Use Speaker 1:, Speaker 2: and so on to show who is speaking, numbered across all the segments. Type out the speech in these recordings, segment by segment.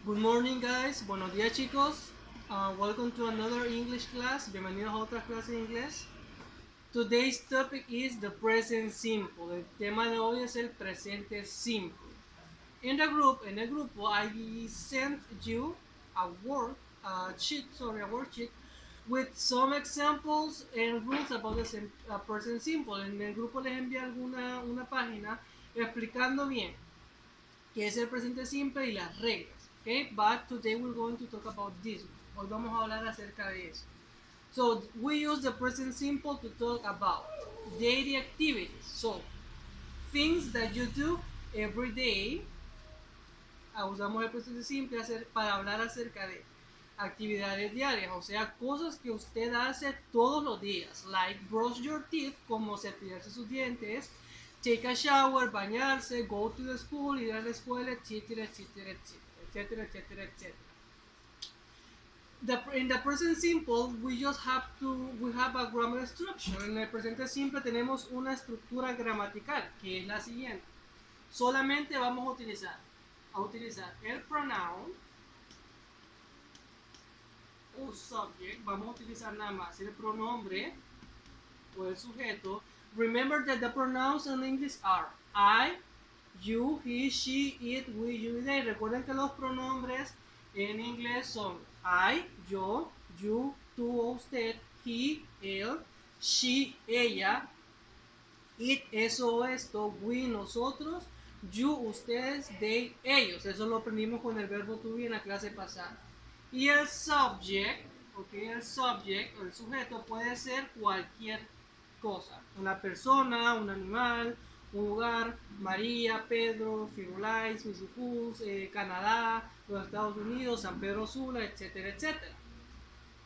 Speaker 1: Good morning, guys. Buenos días, chicos. Welcome to another English class. Bienvenidos a otra clase de inglés. Today's topic is the present simple. El tema de hoy es el presente simple. En el grupo, I sent you a worksheet with some examples and rules about the present simple. En el grupo les envié una página explicando bien qué es el presente simple y las reglas. Okay, but today we're going to talk about this. Hoy vamos a hablar acerca de eso. So we use the present simple to talk about daily activities. So things that you do every day. Usamos el presente simple para hablar acerca de actividades diarias, o sea, cosas que usted hace todos los días, like brush your teeth, como cepillarse sus dientes, take a shower, bañarse, go to the school, ir a la escuela, etcétera, etcétera, etcétera, etcétera, etcétera. In the present simple, we have a grammar structure. En el presente simple tenemos una estructura gramatical, que es la siguiente. Solamente vamos a utilizar el pronoun o subject. Vamos a utilizar nada más el pronombre o el sujeto. Remember that the pronouns in English are I, you, he, she, it, we, you, they. Recuerden que los pronombres en inglés son I, yo, you, tú, usted, he, él, she, ella, it, eso o esto, we, nosotros, you, ustedes, they, ellos. Eso lo aprendimos con el verbo to be en la clase pasada. Y el subject, el subject o el sujeto puede ser cualquier cosa. Una persona, un animal, un lugar, María, Pedro, Firulais, Misifus, Canadá, los Estados Unidos, San Pedro Sula, etcétera, etcétera.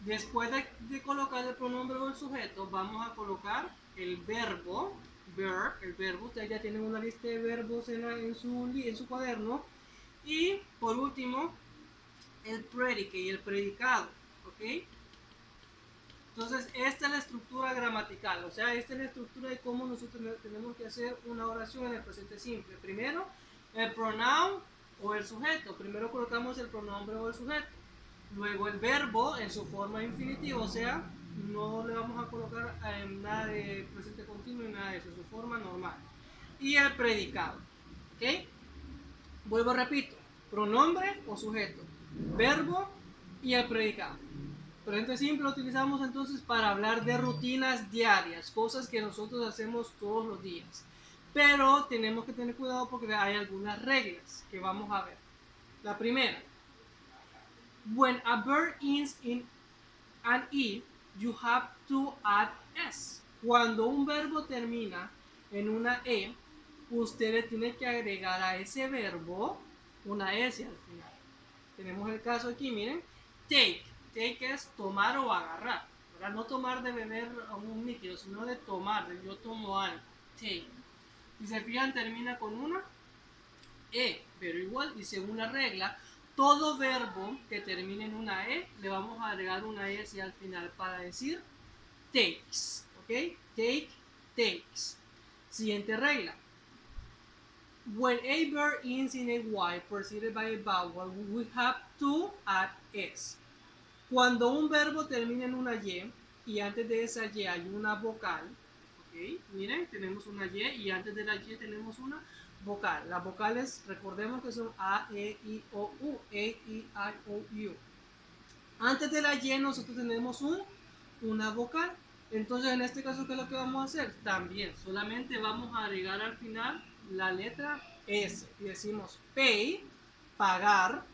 Speaker 1: Después de colocar el pronombre o el sujeto, vamos a colocar el verbo, el verbo. Ustedes ya tienen una lista de verbos en su cuaderno. Y por último, el predicate y el predicado, ¿ok? Entonces, esta es la estructura gramatical, o sea, esta es la estructura de cómo nosotros tenemos que hacer una oración en el presente simple. Primero, el pronoun o el sujeto. Primero colocamos el pronombre o el sujeto. Luego el verbo en su forma infinitiva, o sea, no le vamos a colocar nada de presente continuo ni nada de eso, en su forma normal. Y el predicado, ¿ok? Vuelvo, repito, pronombre o sujeto, verbo y el predicado. Presente simple lo utilizamos entonces para hablar de rutinas diarias, cosas que nosotros hacemos todos los días. Pero tenemos que tener cuidado porque hay algunas reglas que vamos a ver. La primera, when a verb ends in an E, you have to add S. Cuando un verbo termina en una E, usted le tiene que agregar a ese verbo una S al final. Tenemos el caso aquí, miren, take. Take es tomar o agarrar, ¿verdad? No tomar de beber un líquido, sino de tomar, de yo tomo algo. Take. Y se fijan, termina con una E, pero igual, y según la regla, todo verbo que termine en una E, le vamos a agregar una S al final para decir takes, ¿ok? Take, takes. Siguiente regla. When a verb ends in a Y preceded by a vowel, we have to add S. Cuando un verbo termina en una Y antes de esa Y hay una vocal, ¿ok? Miren, tenemos una Y y antes de la Y tenemos una vocal. Las vocales, recordemos que son A, E, I, O, U. E, I, O, U. Antes de la Y nosotros tenemos una vocal. Entonces, en este caso, ¿qué es lo que vamos a hacer? También, solamente vamos a agregar al final la letra S. Y decimos pay, pagar,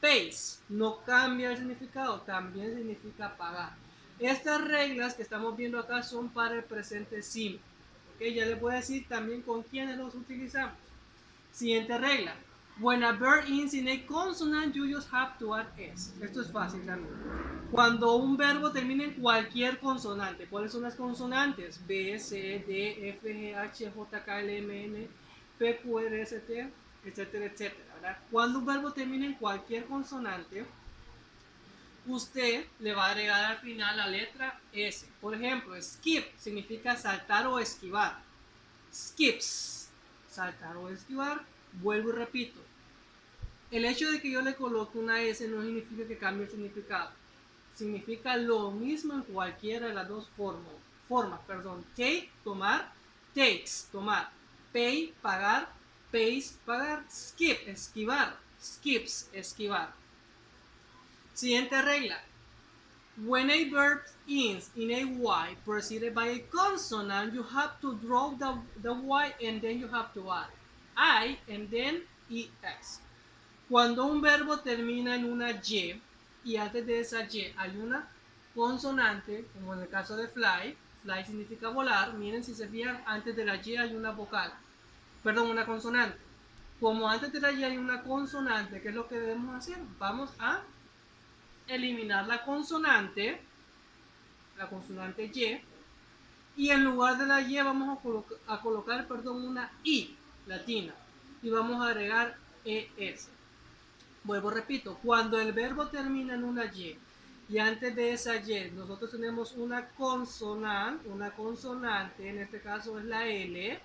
Speaker 1: pays. No cambia el significado, también significa pagar. Estas reglas que estamos viendo acá son para el presente simple. ¿Ok? Ya les voy a decir también con quiénes los utilizamos. Siguiente regla. When a verb ends in a consonant, you just have to add S. Esto es fácil también. Cuando un verbo termina en cualquier consonante, ¿cuáles son las consonantes? B, C, D, F, G, H, J, K, L, M, N, P, Q, R, S, T, etcétera, etcétera, ¿verdad? Cuando un verbo termina en cualquier consonante, usted le va a agregar al final la letra S. Por ejemplo, skip significa saltar o esquivar. Skips, saltar o esquivar. Vuelvo y repito. el hecho de que yo le coloque una S no significa que cambie el significado. Significa lo mismo en cualquiera de las dos formas. Take, tomar, takes, tomar. Pay, pagar, pays, pagar. Skip, esquivar, skips, esquivar. Siguiente regla. When a verb ends in a Y preceded by a consonant, you have to drop the Y and then you have to add I and then ES. Cuando un verbo termina en una Y antes de esa Y hay una consonante, como en el caso de fly, fly significa volar, miren si se fijan, antes de la Y hay una vocal, perdón, una consonante. Como antes de la Y hay una consonante, ¿qué es lo que debemos hacer? Vamos a eliminar la consonante Y en lugar de la Y vamos a colocar una I latina y vamos a agregar ES. Vuelvo, repito, cuando el verbo termina en una y antes de esa Y nosotros tenemos una consonante, en este caso es la L.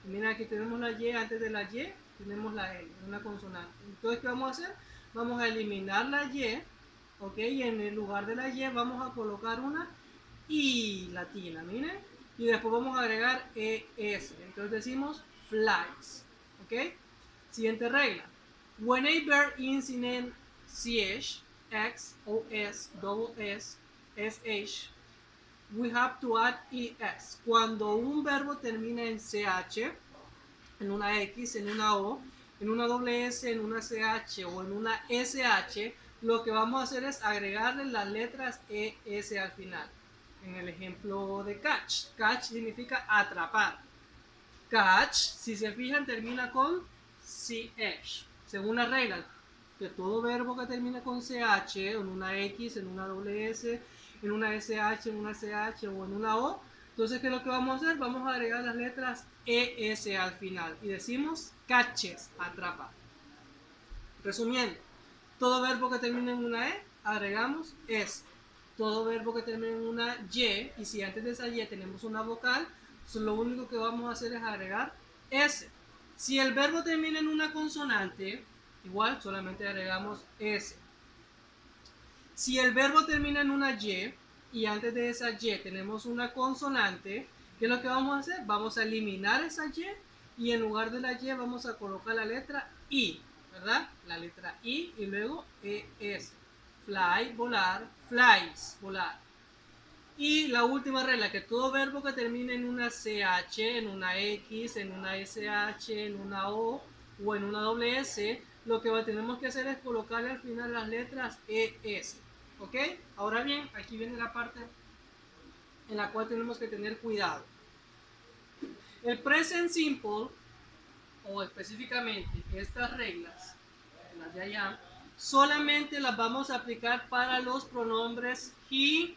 Speaker 1: Miren, aquí tenemos la Y, antes de la Y tenemos la L, una consonante. Entonces, ¿qué vamos a hacer? Vamos a eliminar la Y, ¿ok? Y en el lugar de la Y vamos a colocar una I latina, miren. Y después vamos a agregar ES. Entonces decimos flies, ¿ok? Siguiente regla. When a verb ends in an CH, X, OS, double S, SH, we have to add ES. Cuando un verbo termina en CH, en una X, en una O, en una doble S, en una CH o en una SH, lo que vamos a hacer es agregarle las letras ES al final. En el ejemplo de catch, catch significa atrapar. Catch, si se fijan, termina con CH. Según las reglas, que todo verbo que termina con CH, en una X, en una doble S, en una SH, en una CH o en una O, entonces, ¿qué es lo que vamos a hacer? Vamos a agregar las letras ES al final y decimos catches, atrapa. Resumiendo, todo verbo que termine en una E, agregamos S. Todo verbo que termine en una Y, y si antes de esa Y tenemos una vocal, lo único que vamos a hacer es agregar S. Si el verbo termina en una consonante, igual solamente agregamos S. Si el verbo termina en una y antes de esa Y tenemos una consonante, ¿qué es lo que vamos a hacer? Vamos a eliminar esa y en lugar de la Y vamos a colocar la letra I, ¿verdad? La letra I y luego ES. Fly, volar, flies, volar. Y la última regla, que todo verbo que termine en una CH, en una X, en una SH, en una O o en una doble S, lo que tenemos que hacer es colocarle al final las letras ES. ¿Ok? Ahora bien, aquí viene la parte en la cual tenemos que tener cuidado. El present simple, o específicamente estas reglas, las de allá, solamente las vamos a aplicar para los pronombres he,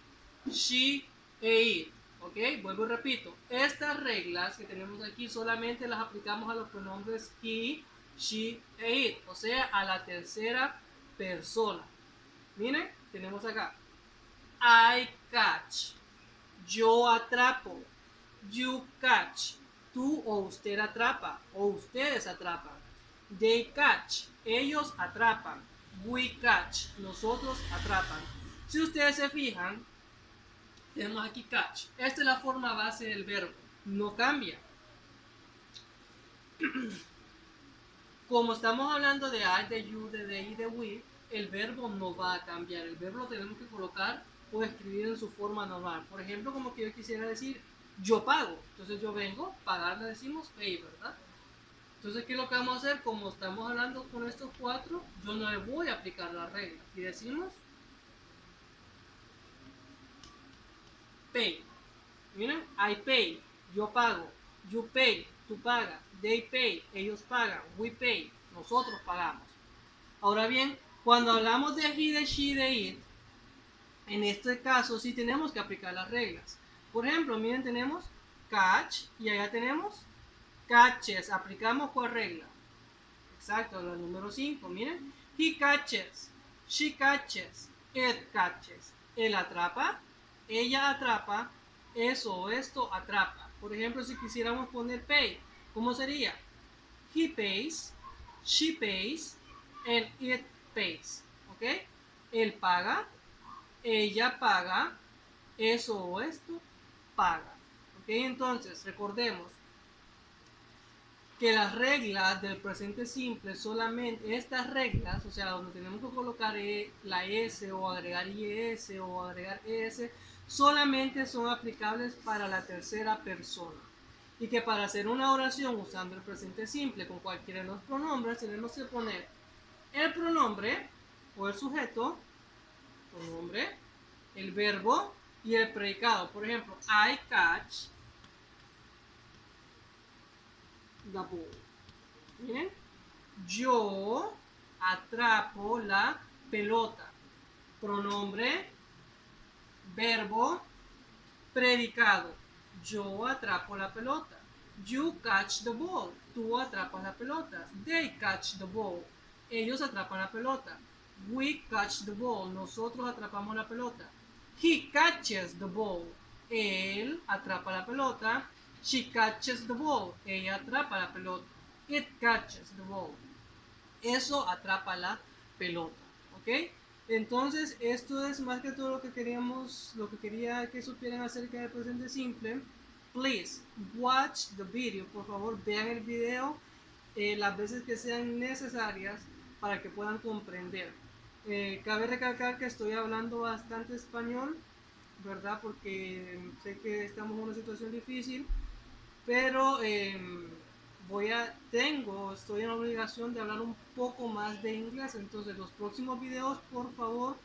Speaker 1: she e it. ¿Ok? Vuelvo y repito. Estas reglas que tenemos aquí solamente las aplicamos a los pronombres he, she e it. O sea, a la tercera persona. Miren, tenemos acá. I catch. Yo atrapo. You catch. Tú o usted atrapa. O ustedes atrapan. They catch. Ellos atrapan. We catch. Nosotros atrapan. Si ustedes se fijan, tenemos aquí catch. Esta es la forma base del verbo. No cambia. Como estamos hablando de I, de you, de they y de we, el verbo no va a cambiar. El verbo lo tenemos que colocar o escribir en su forma normal. Por ejemplo, como que yo quisiera decir yo pago. Entonces yo vengo, pagar le decimos pay, ¿verdad? Entonces, ¿qué es lo que vamos a hacer? Como estamos hablando con estos cuatro, yo no le voy a aplicar la regla. Y decimos pay. Miren, I pay, yo pago. You pay, tú pagas. They pay, ellos pagan. We pay, nosotros pagamos. Ahora bien, cuando hablamos de he, de she, de it, en este caso sí tenemos que aplicar las reglas. Por ejemplo, miren, tenemos catch y allá tenemos catches. ¿Aplicamos cuál regla? Exacto, la número 5. Miren, he catches, she catches, it catches. Él atrapa, ella atrapa, eso o esto atrapa. Por ejemplo, si quisiéramos poner pay, ¿cómo sería? He pays, she pays, and it pays, ¿ok? Él paga, ella paga, eso o esto paga, ¿ok? Entonces, recordemos que las reglas del presente simple solamente, estas reglas, o sea, donde tenemos que colocar la S o agregar IS o agregar ES, solamente son aplicables para la tercera persona. Y que para hacer una oración usando el presente simple con cualquiera de los pronombres, tenemos que poner el pronombre o el sujeto, pronombre, el verbo y el predicado. Por ejemplo, I catch the ball. Miren, yo atrapo la pelota. Pronombre, verbo, predicado. Yo atrapo la pelota. You catch the ball. Tú atrapas la pelota. They catch the ball. Ellos atrapan la pelota. We catch the ball. Nosotros atrapamos la pelota. He catches the ball. Él atrapa la pelota. She catches the ball. Ella atrapa la pelota. It catches the ball. Eso atrapa la pelota, ¿ok? Entonces esto es más que todo lo que queríamos, lo que quería que supieran acerca del presente simple. Please watch the video, por favor vean el video las veces que sean necesarias para que puedan comprender. Cabe recalcar que estoy hablando bastante español, ¿verdad? Porque sé que estamos en una situación difícil, pero estoy en la obligación de hablar un poco más de inglés. Entonces los próximos videos, por favor,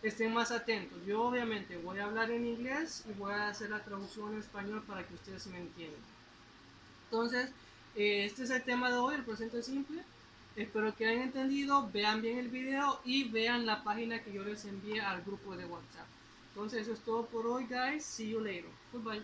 Speaker 1: estén más atentos. Yo obviamente voy a hablar en inglés y voy a hacer la traducción en español para que ustedes me entiendan. Entonces, este es el tema de hoy, el presente simple. Espero que hayan entendido, vean bien el video y vean la página que yo les envié al grupo de WhatsApp. Entonces eso es todo por hoy, guys. See you later. Goodbye.